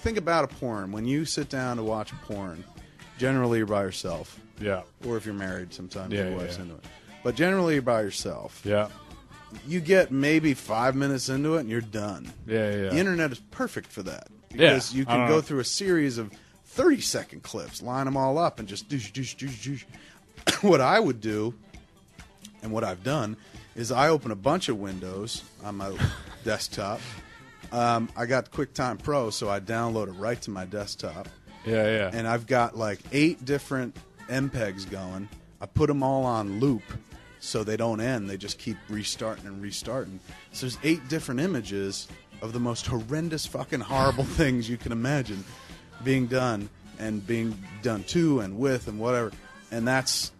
think about a porn. When you sit down to watch a porn, generally you're by yourself. Yeah. Or if you're married, sometimes Yeah, your wife's yeah. into it. But generally you're by yourself. Yeah. You get maybe 5 minutes into it and you're done. Yeah, yeah. The internet is perfect for that. Because Yeah, you can go through a series of 30-second clips, line them all up, and just douche, douche, douche, douche. What I would do, and what I've done, is I open a bunch of windows on my desktop. I got QuickTime Pro, so I download it right to my desktop. Yeah, yeah. And I've got like 8 different MPEGs going. I put them all on loop so they don't end. They just keep restarting and restarting. So there's 8 different images of the most horrendous fucking horrible things you can imagine being done and being done to and with and whatever. And that's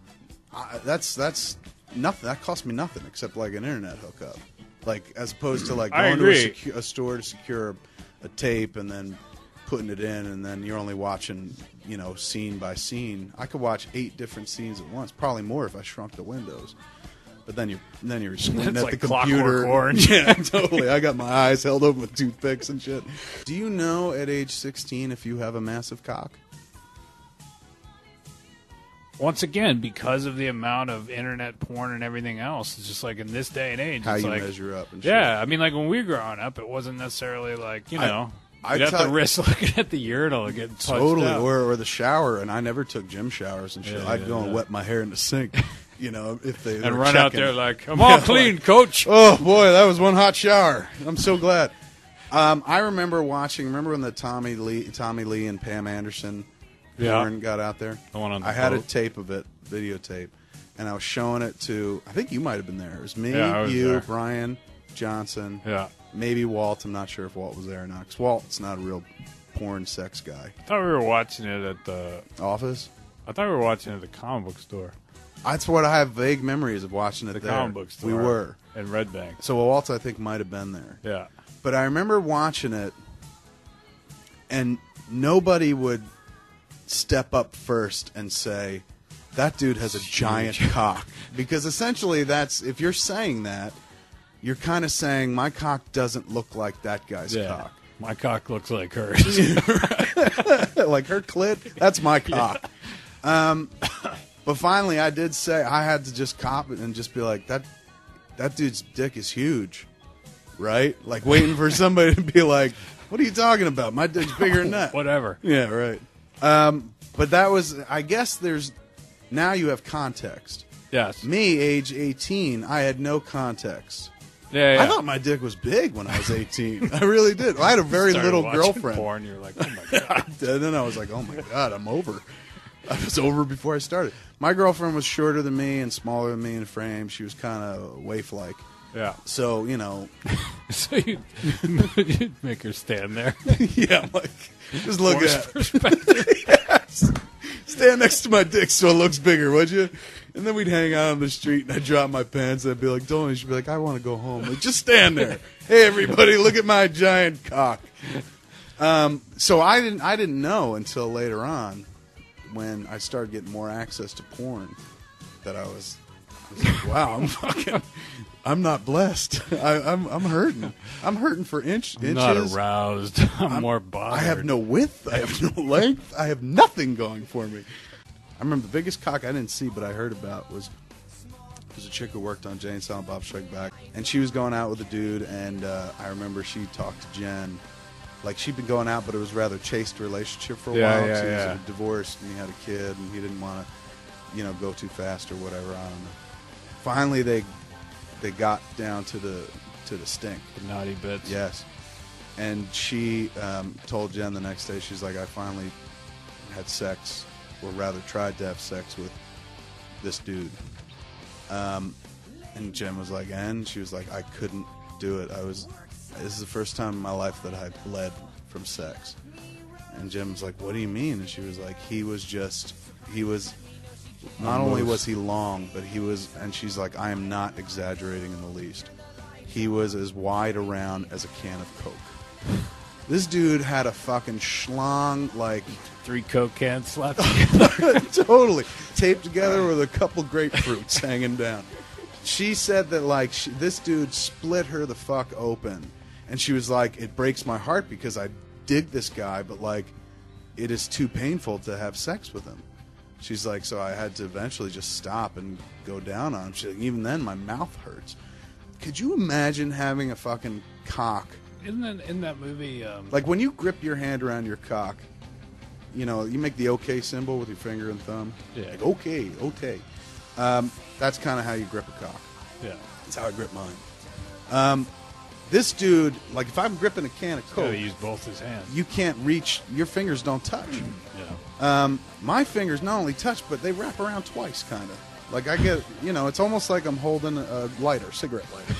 nothing. That cost me nothing except like an internet hookup. Like as opposed to like going to a store to secure a tape and then putting it in and then you're only watching, scene by scene. I could watch 8 different scenes at once, probably more if I shrunk the windows. But then you're squinting at like the computer. Clockwork Orange. Yeah, totally. I got my eyes held open with toothpicks and shit. Do you know at age 16 if you have a massive cock? Once again, because of the amount of internet porn and everything else, it's just like in this day and age, How it's you like, measure up and shit. Yeah, I mean, like when we were growing up, it wasn't necessarily like, you'd have to risk looking at the urinal and getting punched out. Or the shower, and I never took gym showers and shit. Yeah, I'd go and wet my hair in the sink, if they and were run checking. out there like, I'm all clean, coach. Oh boy, that was one hot shower. I'm so glad. I remember when the Tommy Lee and Pam Anderson porn got out there. The one on the I had a boat. tape of it, videotape, and I was showing it to. I think you might have been there. It was me, Yeah, I was you, there. Brian Johnson. Yeah. Maybe Walt. I'm not sure if Walt was there or not. Because Walt's not a real porn sex guy. I thought we were watching it at the Office? I thought we were watching it at the comic book store. That's what I have vague memories of watching it The there. comic book store. We were. In Red Bank. So Walt, I think, might have been there. Yeah. But I remember watching it, and nobody would step up first and say, that dude has a giant cock. Because essentially if you're saying that, you're kind of saying, my cock doesn't look like that guy's cock. My cock looks like hers. Like her clit, that's my cock. But finally, I did say, I had to just cop it and just be like, that dude's dick is huge. Right? Like waiting for somebody to be like, what are you talking about? My dick's bigger than that. Whatever. Yeah, right. But that was, I guess now you have context. Yes. Me, age 18, I had no context. Yeah. I thought my dick was big when I was 18. I really did. I had a very little girlfriend. Porn, you're like, oh my god. And then I was like, oh my god, I'm over. I was over before I started. My girlfriend was shorter than me and smaller than me in frame. She was kind of waif-like. Yeah. So, So you'd make her stand there. yeah, I'm like, just look Forced at it. perspective. Yes. Stand next to my dick so it looks bigger, would you? And then we'd hang out on the street, and I'd drop my pants, and I'd be like, don't. She'd be like, I want to go home. Like, just stand there. Hey, everybody, look at my giant cock. So I didn't know until later on when I started getting more access to porn that I was like, wow, I'm not blessed. I'm hurting. I'm hurting for inches. I'm not aroused. I'm more bothered. I have no width. I have no length. I have nothing going for me. I remember the biggest cock I didn't see, but I heard about was a chick who worked on Jay and Silent Bob Strike Back, and she was going out with a dude, and I remember she talked to Jen. Like, she'd been going out, but it was a rather chaste relationship for a while. Yeah, he yeah. was divorced, and he had a kid, and he didn't want to, go too fast or whatever. I don't know. Finally, they got down to the stink. The naughty bits. Yes. And she told Jen the next day, she's like, I finally had sex, or rather tried to have sex with this dude. And Jen was like, and? She was like, I couldn't do it. This is the first time in my life that I bled from sex. And Jen was like, what do you mean? And she was like, not only was he long, but and she's like, I am not exaggerating in the least. He was as wide around as a can of Coke. This dude had a fucking schlong, like 3 Coke cans slapped together. totally taped together with a couple grapefruits hanging down. She said that this dude split her the fuck open, and she was like, it breaks my heart because I dig this guy, but like, it is too painful to have sex with him. She's like, so I had to eventually just stop and go down on him. She's like, even then, my mouth hurts. Could you imagine having a fucking cock? Isn't that in that movie? Like when you grip your hand around your cock, you know, you make the OK symbol with your finger and thumb. Yeah. Like, okay. That's kind of how you grip a cock. Yeah. That's how I grip mine. This dude, like if I'm gripping a can of Coke, use both his hands. You can't reach. Your fingers don't touch. Yeah. My fingers not only touch, but they wrap around twice, kind of. Like I get, you know, it's almost like I'm holding a lighter, cigarette lighter.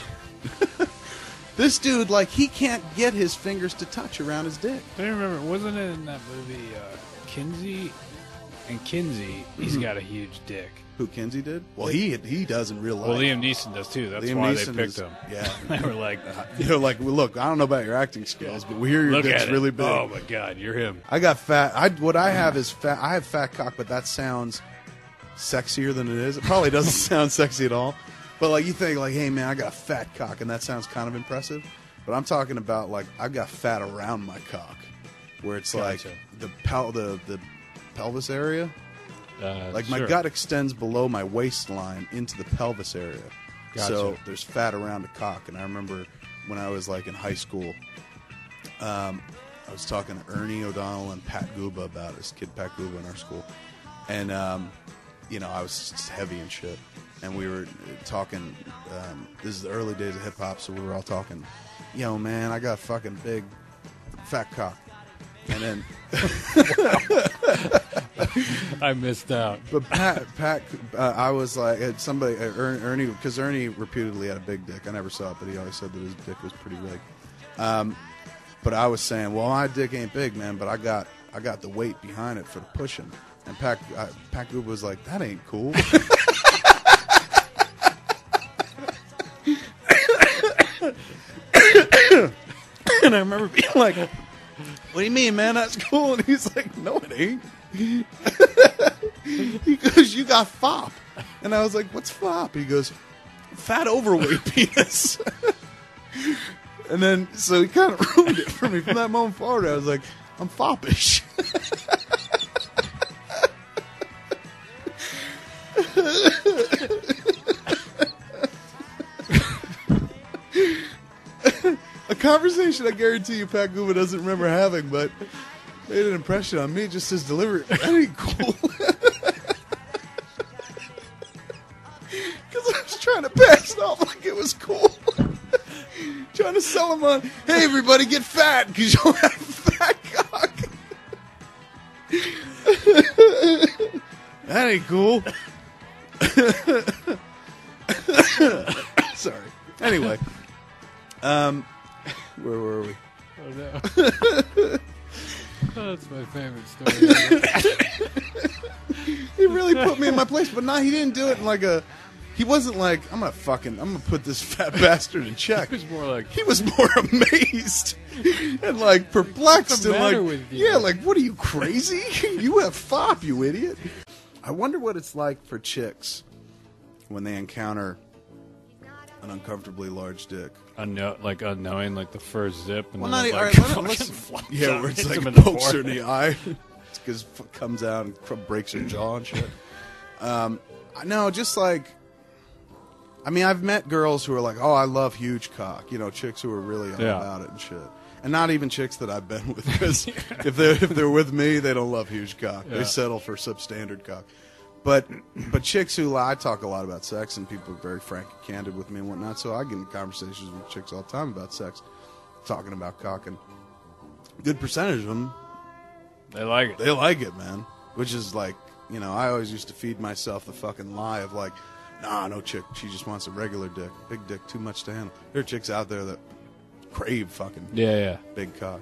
This dude, like, he can't get his fingers to touch around his dick. I remember, wasn't it in that movie Kinsey? And Kinsey, he's got a huge dick. Who, Kinsey did? Well, he does in real life. Well, Liam Neeson does too. That's why they picked him. Yeah. They were like, well, look, I don't know about your acting skills, but we hear your dick's really big. Oh my God, you're him. I got fat. What I have is fat. I have fat cock, but that sounds sexier than it is. It probably doesn't sound sexy at all. But like you think, like, hey man, I got a fat cock, and that sounds kind of impressive. But I'm talking about like I've got fat around my cock, where it's Gotcha. like the pelvis area. Like my sure. gut extends below my waistline into the pelvis area. Gotcha. So there's fat around the cock. And I remember when I was like in high school, I was talking to Ernie O'Donnell and Pat Guba about this kid Pat Guba in our school. And, you know, I was just heavy and shit. And we were talking, this is the early days of hip-hop, so we were all talking, yo, man, I got a fucking big fat cock. And then... I missed out. But Pat, I was like, somebody, Ernie, because Ernie reputedly had a big dick. I never saw it, but he always said that his dick was pretty big. But I was saying, well, my dick ain't big, man, but I got the weight behind it for the pushing. And Pat Goob was like, that ain't cool. And I remember being like, what do you mean, man? That's cool. And he's like, no, it ain't. He goes, you got fop. And I was like, what's fop? He goes, fat overweight penis. And then, so he kind of ruined it for me. From that moment forward, I was like, I'm foppish. A conversation I guarantee you Pat Guba doesn't remember having, but made an impression on me. Just his delivery. That ain't cool. Because I was trying to pass it off like it was cool. Trying to sell him on, hey, everybody get fat because you'll have fat cock. That ain't cool. Sorry. Anyway. Where were we? Oh, no. Oh, that's my favorite story. He really put me in my place, but he didn't do it in like a... He wasn't like, I'm gonna put this fat bastard in check. He was more amazed and like perplexed. What's the matter with you? Yeah, like, what are you, crazy? You have fop, you idiot. I wonder what it's like for chicks when they encounter an uncomfortably large dick. Unknowing, like the first zip, and well, then not it's like, listen. Yeah, where it's like it pokes her in the eye. It's because it comes out and breaks her jaw and shit. No, just like, I mean, I've met girls who are like, oh, I love huge cock. You know, chicks who are really all about it and shit. And not even chicks that I've been with, because if they're with me, they don't love huge cock. Yeah. They settle for substandard cock. But chicks who I talk a lot about sex, and people are very frank and candid with me and whatnot, so I get in conversations with chicks all the time about sex, talking about cock, and a good percentage of them, they like it. They like it, man. Which is like, you know, I always used to feed myself the fucking lie of like, nah, no chick, she just wants a regular dick. Big dick, too much to handle. There are chicks out there that crave fucking big cock.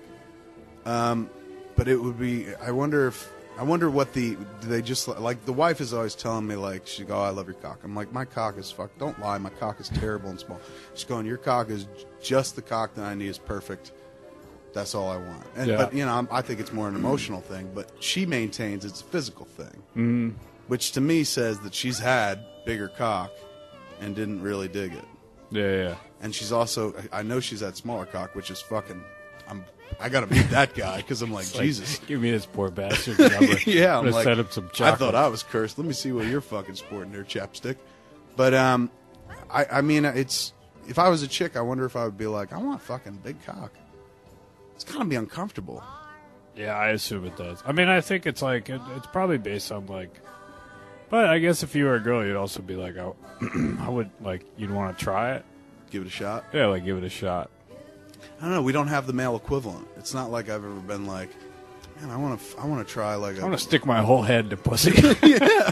But it would be, I wonder what do they just, like, the wife is always telling me, like, she go, oh, I love your cock. I'm like, my cock is don't lie, my cock is terrible and small. She's going, your cock is just the cock that I need, is perfect. That's all I want. But, you know, I think it's more an emotional thing, but she maintains it's a physical thing, which to me says that she's had bigger cock and didn't really dig it. Yeah. And she's also, I know she's had smaller cock, which is fucking, I'm I got to meet that guy because I'm like, Jesus. Give me this poor bastard number. Yeah, I'm like, set up some chocolate. I thought I was cursed. Let me see what you're fucking sporting there, chapstick. But, I mean, it's, if I was a chick, I wonder if I would be like, I want a fucking big cock. It's kind of be uncomfortable. Yeah, I assume it does. I mean, I think it's like, it's probably based on like, but I guess if you were a girl, you'd also be like, I would, like, you'd want to try it. Give it a shot? Yeah, like, give it a shot. I don't know. We don't have the male equivalent. It's not like I've ever been like, man, I want to try like I want to stick my whole head to pussy. Yeah.